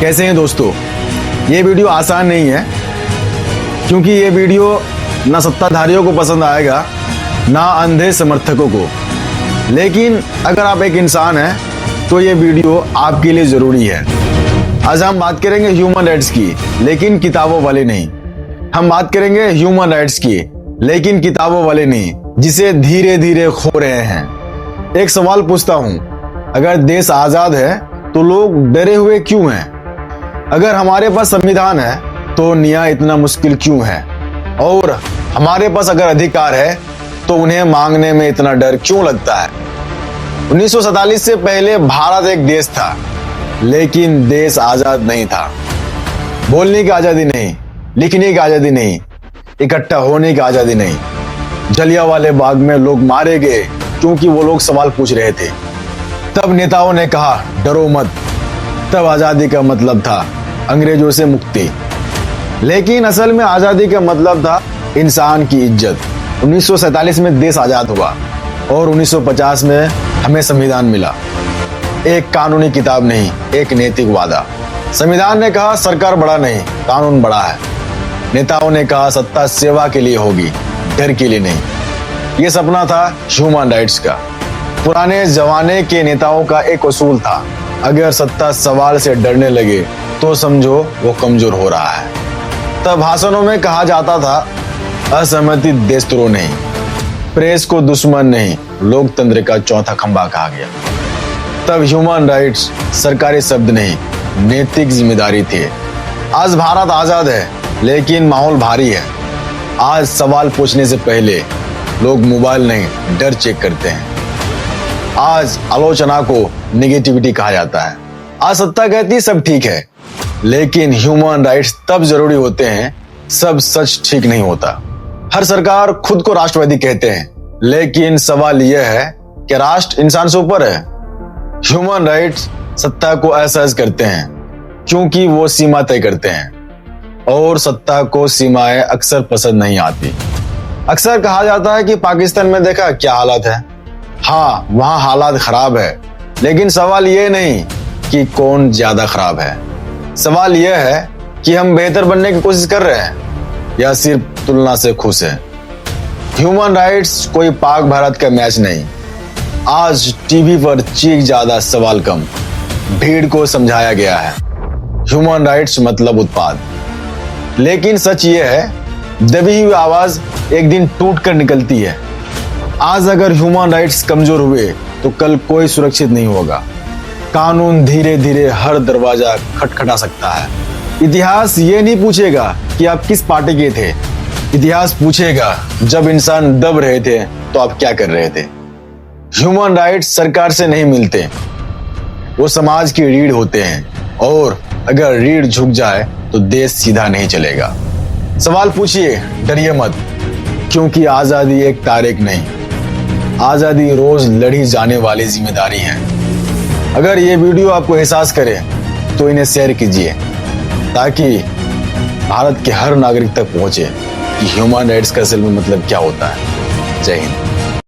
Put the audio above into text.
कैसे हैं दोस्तों। ये वीडियो आसान नहीं है, क्योंकि ये वीडियो ना सत्ताधारियों को पसंद आएगा ना अंधे समर्थकों को। लेकिन अगर आप एक इंसान हैं तो ये वीडियो आपके लिए ज़रूरी है। आज हम बात करेंगे ह्यूमन राइट्स की, लेकिन किताबों वाले नहीं। हम बात करेंगे ह्यूमन राइट्स की, लेकिन किताबों वाले नहीं, जिसे धीरे धीरे खो रहे हैं। एक सवाल पूछता हूं, अगर देश आजाद है तो लोग डरे हुए क्यों हैं? अगर हमारे पास संविधान है तो न्याय इतना मुश्किल क्यों है? और हमारे पास अगर अधिकार है तो उन्हें मांगने में इतना डर क्यों लगता है? 1947 से पहले भारत एक देश था, लेकिन देश आजाद नहीं था। बोलने की आजादी नहीं, लिखने की आजादी नहीं, इकट्ठा होने की आजादी नहीं। जलियांवाले बाग में लोग मारे गए क्योंकि वो लोग सवाल पूछ रहे थे। तब नेताओं ने कहा डरो मत। तब आजादी का मतलब था अंग्रेजों से मुक्ति, लेकिन असल में आजादी का मतलब था इंसान की इज्जत। 1947 में देश आजाद हुआ और 1950 में हमें संविधान मिला। एक कानूनी किताब नहीं, एक नैतिक वादा। संविधान ने कहा सरकार बड़ा नहीं, कानून बड़ा है। नेताओं ने कहा सत्ता सेवा के लिए होगी, डर के लिए नहीं। ये सपना था ह्यूमन राइट्स का। पुराने जमाने के नेताओं का एक उसूल था, अगर सत्ता सवाल से डरने लगे तो समझो वो कमजोर हो रहा है। तब भाषणों में कहा जाता था असहमति देशद्रोह नहीं, प्रेस को दुश्मन नहीं, लोकतंत्र का चौथा खंभा कहा गया। तब ह्यूमन राइट्स सरकारी शब्द नहीं, नैतिक जिम्मेदारी थी। आज भारत आजाद है, लेकिन माहौल भारी है। आज सवाल पूछने से पहले लोग मोबाइल नहीं, डर चेक करते हैं। आज आलोचना को नेगेटिविटी कहा जाता है। आज सत्ता कहती सब ठीक है, लेकिन ह्यूमन राइट्स तब जरूरी होते हैं सब सच ठीक नहीं होता। हर सरकार खुद को राष्ट्रवादी कहते हैं, लेकिन सवाल यह है कि राष्ट्र इंसान से ऊपर है। ह्यूमन राइट्स सत्ता को एहसास करते हैं क्योंकि वो सीमा तय करते हैं, और सत्ता को सीमाएं अक्सर पसंद नहीं आती। अक्सर कहा जाता है कि पाकिस्तान में देखा क्या हालत है। हाँ, वहां हालात खराब है, लेकिन सवाल यह नहीं कि कौन ज्यादा खराब है। सवाल यह है कि हम बेहतर बनने की कोशिश कर रहे हैं या सिर्फ तुलना से खुश हैं। ह्यूमन राइट्स कोई पाक भारत का मैच नहीं। आज टीवी पर चीख ज्यादा, सवाल कम। भीड़ को समझाया गया है ह्यूमन राइट्स मतलब उत्पाद। लेकिन सच यह है दबी हुई आवाज एक दिन टूट कर निकलती है। आज अगर ह्यूमन राइट्स कमजोर हुए तो कल कोई सुरक्षित नहीं होगा। कानून धीरे धीरे हर दरवाजा खटखटा सकता है। इतिहास ये नहीं पूछेगा कि आप किस पार्टी के थे, इतिहास पूछेगा जब इंसान दब रहे थे तो आप क्या कर रहे थे। ह्यूमन राइट्स सरकार से नहीं मिलते, वो समाज की रीढ़ होते हैं, और अगर रीढ़ झुक जाए तो देश सीधा नहीं चलेगा। सवाल पूछिए, डरिए मत, क्योंकि आजादी एक तारीख नहीं, आजादी रोज लड़ी जाने वाली जिम्मेदारी है। अगर ये वीडियो आपको एहसास करे तो इन्हें शेयर कीजिए, ताकि भारत के हर नागरिक तक पहुंचे कि ह्यूमन राइट्स का असल में मतलब क्या होता है। जय हिंद।